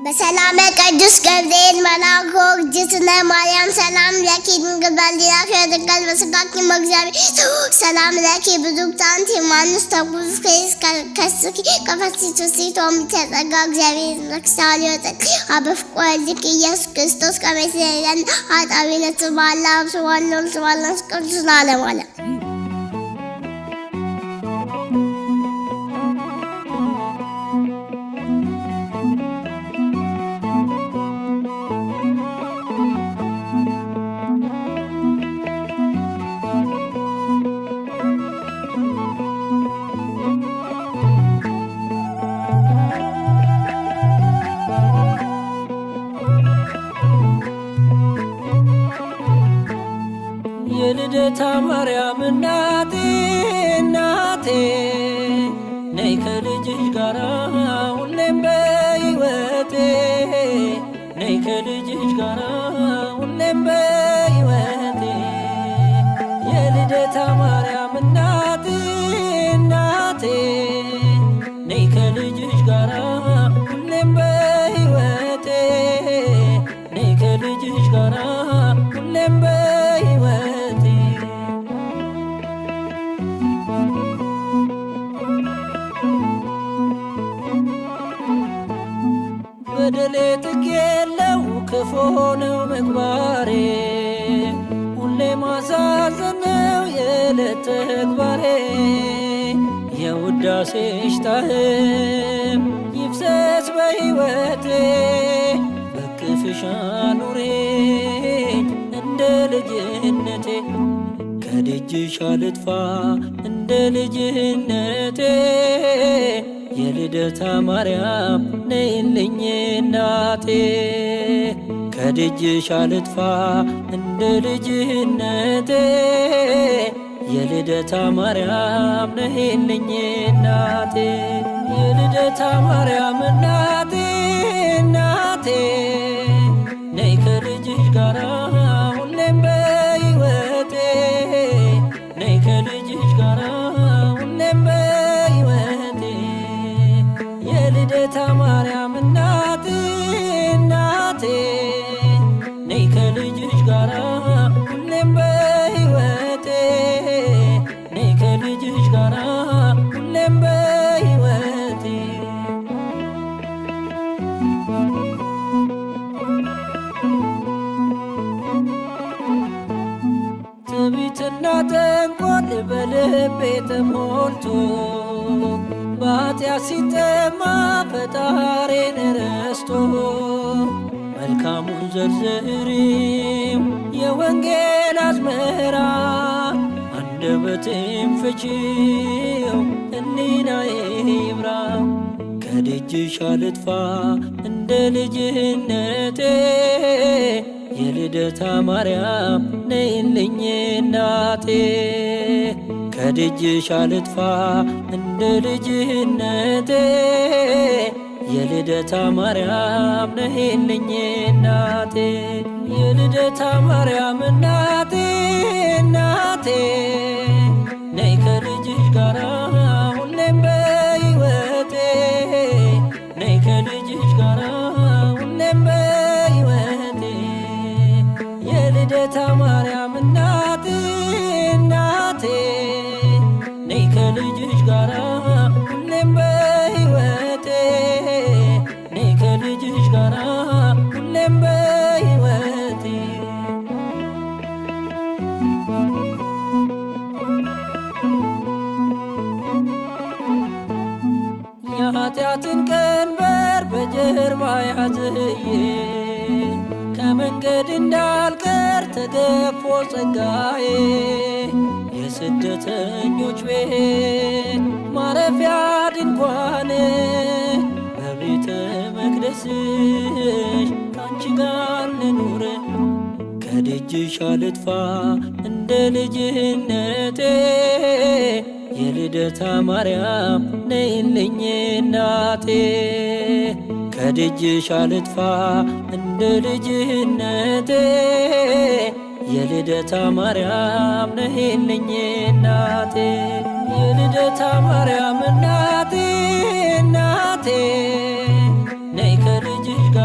በሰላመ ቅዱስ ገብርኤል መልአክ እግዝእትነ ማርያም ሰላም ለኪ ድንግል በኅሊናኪ ወድንግል በሥጋኪ እግዚአብሔር ሰላም ለኪ ብሩክት አንቲ እምአንስት ተኩሉ ከስኪ ከፈሲቱ ሲቶም ተጸጋ እግዚአብሔር ይመስገን ወተክ አበፍቆ ልክ ኢየሱስ ክርስቶስ ከመሰለን ኃጢአት ባላ ስዋለው ስዋላስ ቅዱስ ዓለም አለ የልደታ ማርያም እናቴ እናቴ ነይ ከልጅሽ ጋራ ሁሌም በሕይወቴ ነይ ከልጅሽ ጋራ ሁሌም በሕይወቴ የልደታ ማርያም እናቴ እናቴ ነይ ከልጅሽ ጋራ ሁሌም በሕይወቴ ነይ ከልጅሽ ጋራ ሁሌም በደሌ ጥግ የለው ክፉ ነው ምግባሬ ሁሌ ማሳዘን ነው የዕለት ተግባሬ የውዳሴሽ ጣዕም ይፍሰስ በሕይወቴ በክፍሽ አኑሬኝ እንደ ልጅነቴ ከደጅሽ አልጥፋ እንደ ልጅነቴ የልደታ ማርያም ነይልኝ እናቴ ከደጅሽ አልጥፋ እንደ ልጅነቴ የልደታ ማርያም ነይልኝ እናቴ የልደታ ማርያም እናቴ እናቴ ነይ ከልጅሽ ጋራ ሁሌም በሕይወቴ ነይ ከልጅሽ ጋራ ሁሌም በሕይወቴ የልደታ ማርያም እናቴ እናቴ ነይ ከልጅሽ ጋራ ሁሌም በሕይወቴ ነይ ከልጅሽ ጋራ ሁሌም በሕይወቴ ትዕቢትና ተንኮል በልቤ ተሞልቶ በኃጢአት ሲጠማ ፈጣሪን ረስቶ መልካሙን ዘርዝሪው የወንጌል አዝመራ አንደበቴም ፍቺው ሕሊናዬ ይብራ ከደጅሽ አልጥፋ እንደ ልጅነቴ የልደታ ማርያም ነይልኝ እናቴ ከደጅሽ አልጥፋ እንደ ልጅነቴ የልደታ ማርያም ነይልኝ እናቴ የልደታ ማርያም እናቴ እናቴ ነይ ከልጅሽ ጋራ ሁሌም በሕይወቴ ነይ ከልጅሽ ጋራ ሁሌም በሕይወቴ የልደታ ማርያም እናቴ እናቴ ነይ ከልጅሽ ጋራ ሁሌም በሕይወቴ ነይ ከልጅሽ ጋራ ሁሌም በሕይወቴ የኃጢአትን ቀንበር በጀርባ ያዝዬ ከመንገድ እንዳልቀር ተገፎ ጸጋዬ የስደተኞች ቤት ማረፊያ ድንኳን በቤተ መቅደስሽ ካንቺ ጋር ልኑር ከደጅሽ አልጥፋ እንደ ልጅነቴ የልደታ ማርያም ነይልኝ እናቴ ከደጅሽ አልጥፋ እንደ ልጅነቴ የልደታ ማርያም ነይልኝ እናቴ የልደታ ማርያም እናቴ እናቴ ነይ ከልጅሽ ጋር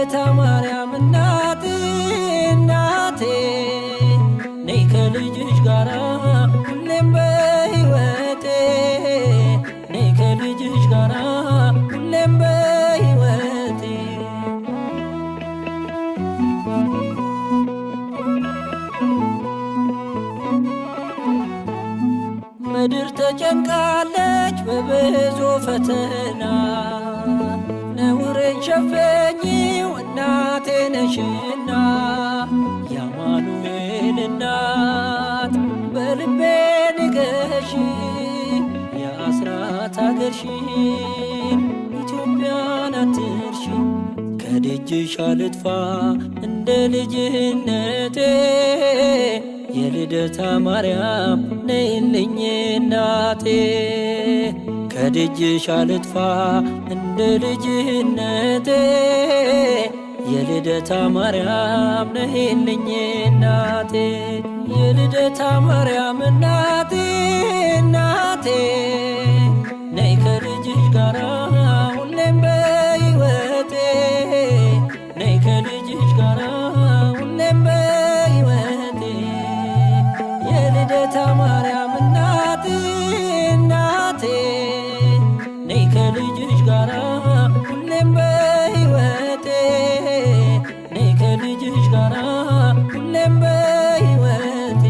የልደታ ማርያም እናቴ እናቴ ነይ ከልጅሽ ጋራ ሁሌም በሕይወቴ ነይ ከልጅሽ ጋራ ሁሌም በሕይወቴ ምድር ተጨንቃለች በብዙ ፈተና ነውሬን ሸፈኚው እናቴ ነሽና የአማኑኤል እናት በልቤ ንገሺ የአስራት አገርሽን ኢትዮጵያን አትርሺ ከደጅሽ አልጥፋ እንደ ልጅነቴ የልደታ ማርያም ነይልኝ እናቴ ከደጅሽ አልጥፋ እንደ ልጅነቴ የልደታ ማርያም ነይልኝ እናቴ የልደታ ማርያም እናቴ እናቴ ነይ ከልጅሽ ጋራ ሁሌም በሕይወቴ ነይ ከልጅሽ ጋራ ሁሌም በሕይወቴ የልደታ ማርያም እናቴ እናቴ ነይ ከልጅሽ ጋራ ሁሌም በሕይወቴ ነይ ከልጅሽ ጋራ ሁሌም በሕይወቴ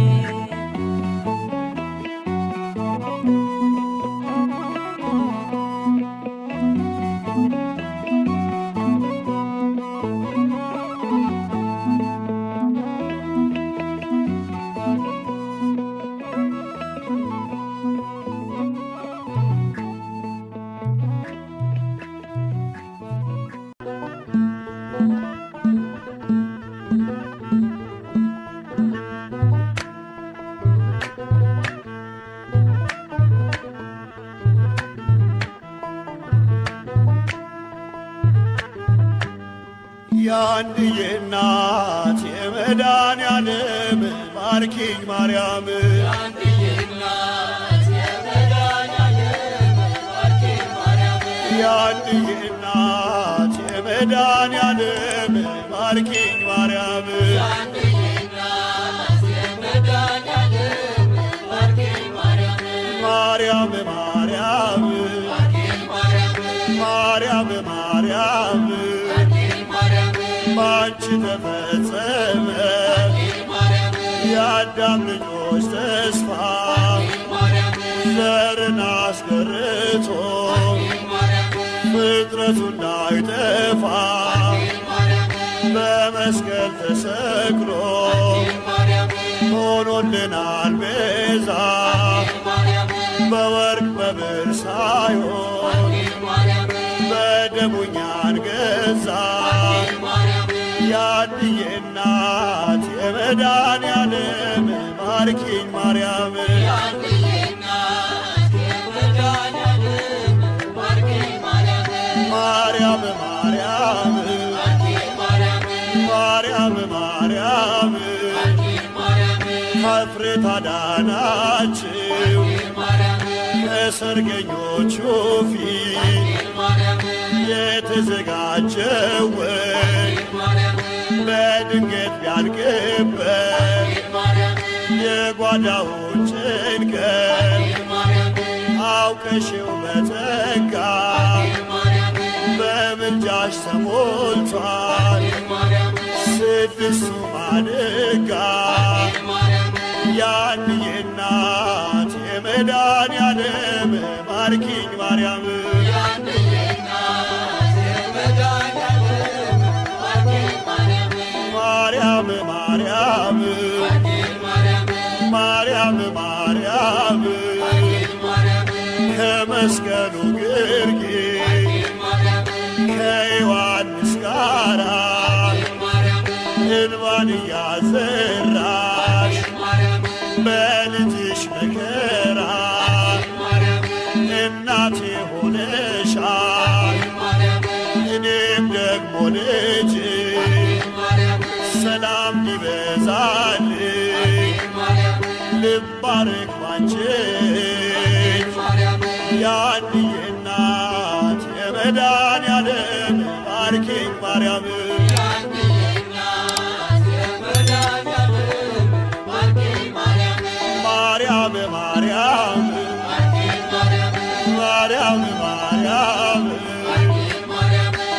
የአንድዬ እናት የመድኃኔዓለም ባርኪኝ ማርያም የአንድዬ እናት የመድኃኔዓለም ባርኪኝ ማርያም ማርያም ማርያም ማርያም ማርያም ባንቺ ተፈጸመ የአዳም ልጆች ተስፋ ዘርን አስገርቶ ፍጥረቱ እንዳይጠፋ በመስቀል ተሰቅሎ ሆኖልናል ቤዛ በወርቅ በብር ሳይሆን በደሙ እኛን ገዛ የአንድዬ እናት የመድኃኔዓለም ባርኪኝ ማርያም ማርያም ማርያም ማርያም ማርያም ከእፍረት አዳናችሁ ከሰርገኞቹ ፊት የተዘጋጀው በድንገት ቢያልቅበት የጓዳውን ጭንቀት አውቀሽው በጸጋ በምልጃሽ ተሞልቷል ስድስቱ ማድጋ የአንድዬ እናት የመድኃኔዓለም ባርኪኝ ማርያም ማርያም ማርያም ማርያም ማርያም ከመስቀሉ ግርጌ ከዮሐንስ ጋራ እንባን እያዘራሽ በልጅሽ መከራ እናቴ ሆነሻል እኔም ደግሞ ልጅ ሰላም ይበዛልኝ ልባረክ ባንቺ የአንድዬ እናት የመድኃኔዓለም ባርኪኝ ማርያም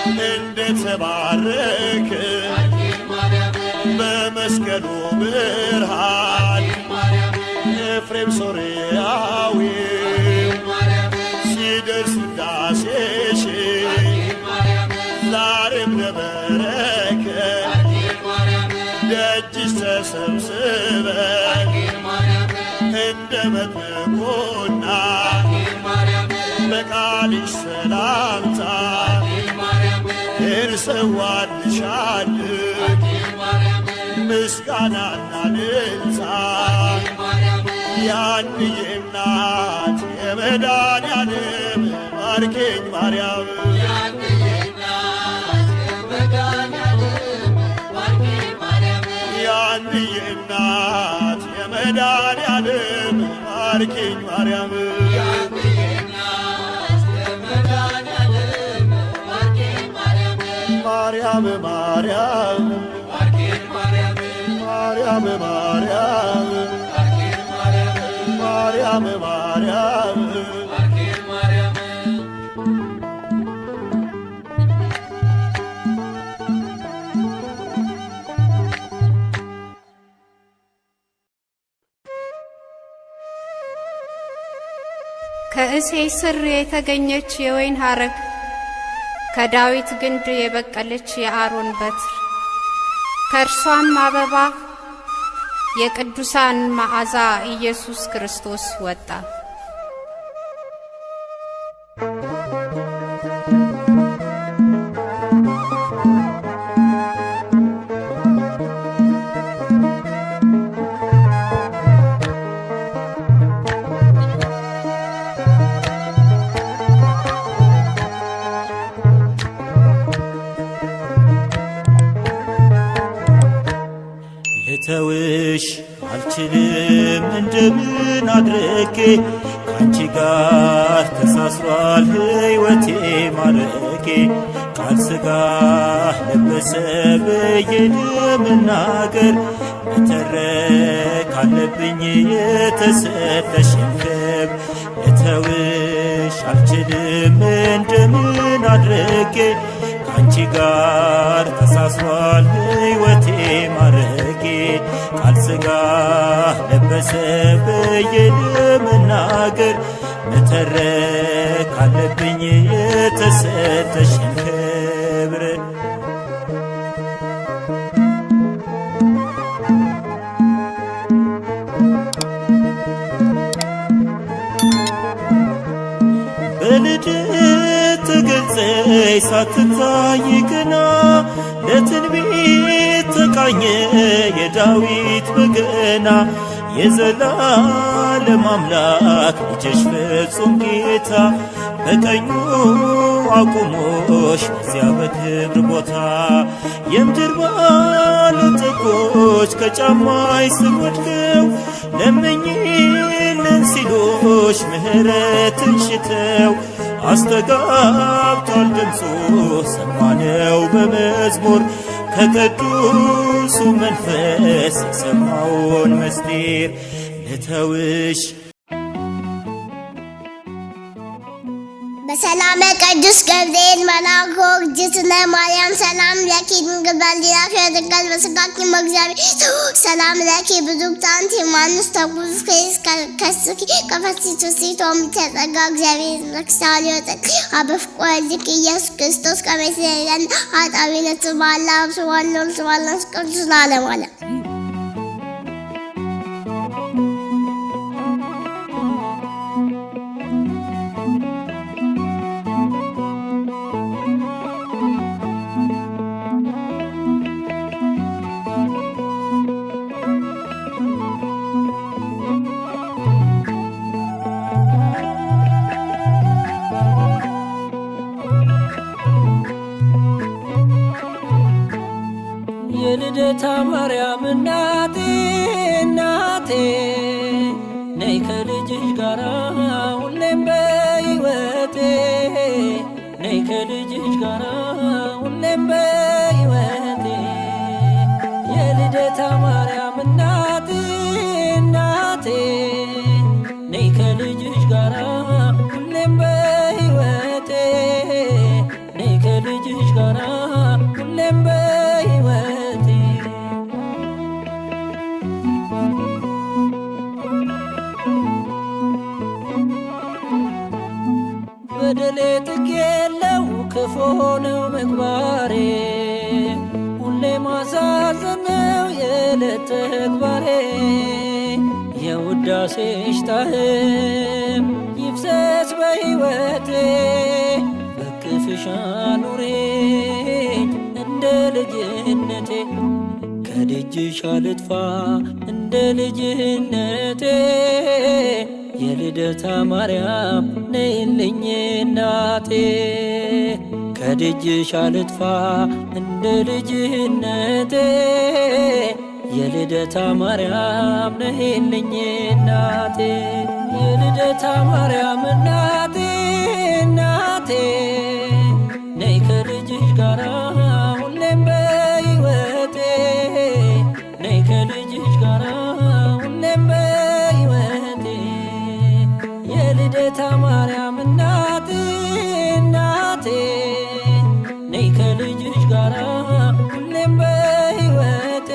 እንደተባረክ በመስቀሉ ብርሃን ኤፍሬም ሶርያዊ ሲደርስ ውዳሴሽ ዛሬም ለበረከት ደጅሽ ተሰብስበን እንደ መጥምቁና በቃልሽ ሰላምታ እንሰዋልሻለን ምስጋናና እልልታ ያንዬ እናት የመድኃኔዓለም ባርኪኝ ማርያም ያንዬ እናት የመድኃኔዓለም ባርኪኝ ማርያም ማርያም ማርያም ማርያም ማርያም ማርያም ማርያም ከእሴይ ስር የተገኘች የወይን ሐረግ ከዳዊት ግንድ የበቀለች የአሮን በትር ከእርሷም አበባ የቅዱሳን መዓዛ ኢየሱስ ክርስቶስ ወጣ። ልተውሽ አልችልም እንደምን አድርጌ ካንቺ ጋር ተሳስሯል ሕይወቴ ማረጌ ቃል ሥጋ ለበሰ ብዬ ለመናገር መተረክ አለብኝ የተሰጠሽን ክብር ልተውሽ አልችልም እንደምን አድርጌ ካንቺ ጋር ተሳስሯል ሕይወቴ ማረጌ ቃል ሥጋ ለበሰ ብዬ ለመናገር መተረክ አለብኝ የተሰጠሽን ክብር በልደት ተገጸይ ሳትታይ ገና ለትንቢት ተቃኘ የዳዊት በገና የዘላለም አምላክ ልጅሽ ፍጹም ጌታ በቀኙ አቁሞሽ በዚያ በክብር ቦታ የምድር ባለጠጎች ከጫማሽ ስር ወድቀው ለምኝልን ሲሉሽ ምሕረትን ሽተው አስተጋብቷል ድምፁ ሰማነው በመዝሙር ከቅዱሱ መንፈስ የሰማውን ምስጢር ልተውሽ በሰላመ ቅዱስ ገብርኤል መልአክ እግዝእትነ ማርያም ሰላም ለኪ ድንግል በኅሊናኪ ወድንግል በሥጋኪ እግዚአብሔር ሰላም ለኪ ብሩክት አንቲ እምአንስት ተኩሉ ከስኪ ከፈሲቱ ሲቶም ተጸጋ እግዚአብሔር ረክሳሊ ወጠቅ አበፍቆ ወልድኪ ኢየሱስ ክርስቶስ ከመ ይሴረየን ኃጣውኢነ ስብሐት ለአብ ስብሐት ለወልድ ስብሐት ለመንፈስ ቅዱስ ለዓለሙ ዓለም። የልደታ ማርያም እናቴ እናቴ ነይ ከልጅሽ ጋራ ሁሌም በሕይወቴ ነይ ከልጅሽ ጋራ ሁሌም በሕይወቴ የልደታ ማርያም እናቴ እናቴ ነይ ከልጅሽ ጋራ ሁሌም በሕይወቴ ነይ ከልጅሽ ተግባሬ የውዳሴሽ ጣዕም ይፍሰስ በሕይወቴ በክፍሽ አኑሬኝ እንደ ልጅነቴ ከደጅሽ አልጥፋ እንደ ልጅነቴ የልደታ ማርያም ነይልኝ እናቴ ከደጅሽ አልጥፋ እንደ ልጅነቴ የልደታ ማርያም ነይልኝ እናቴ የልደታ ማርያም እናቴ እናቴ ነይ ከልጅሽ ጋራ ሁሌም በሕይወቴ ነይ ከልጅሽ ጋራ ሁሌም በሕይወቴ የልደታ ማርያም እናቴ እናቴ ነይ ከልጅሽ ጋራ ሁሌም በሕይወቴ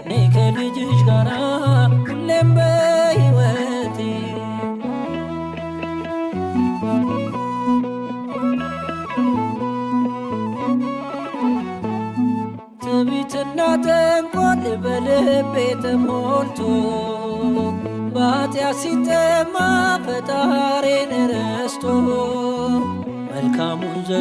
ነይ ከልጅሽ ጋራ ሁሌም በሕይወቴ ትዕቢትና ተንኰል በልቤ ተሞልቶ በኃጢአት ሲጠማ ፈጣሪን ረስቶ መልካሙ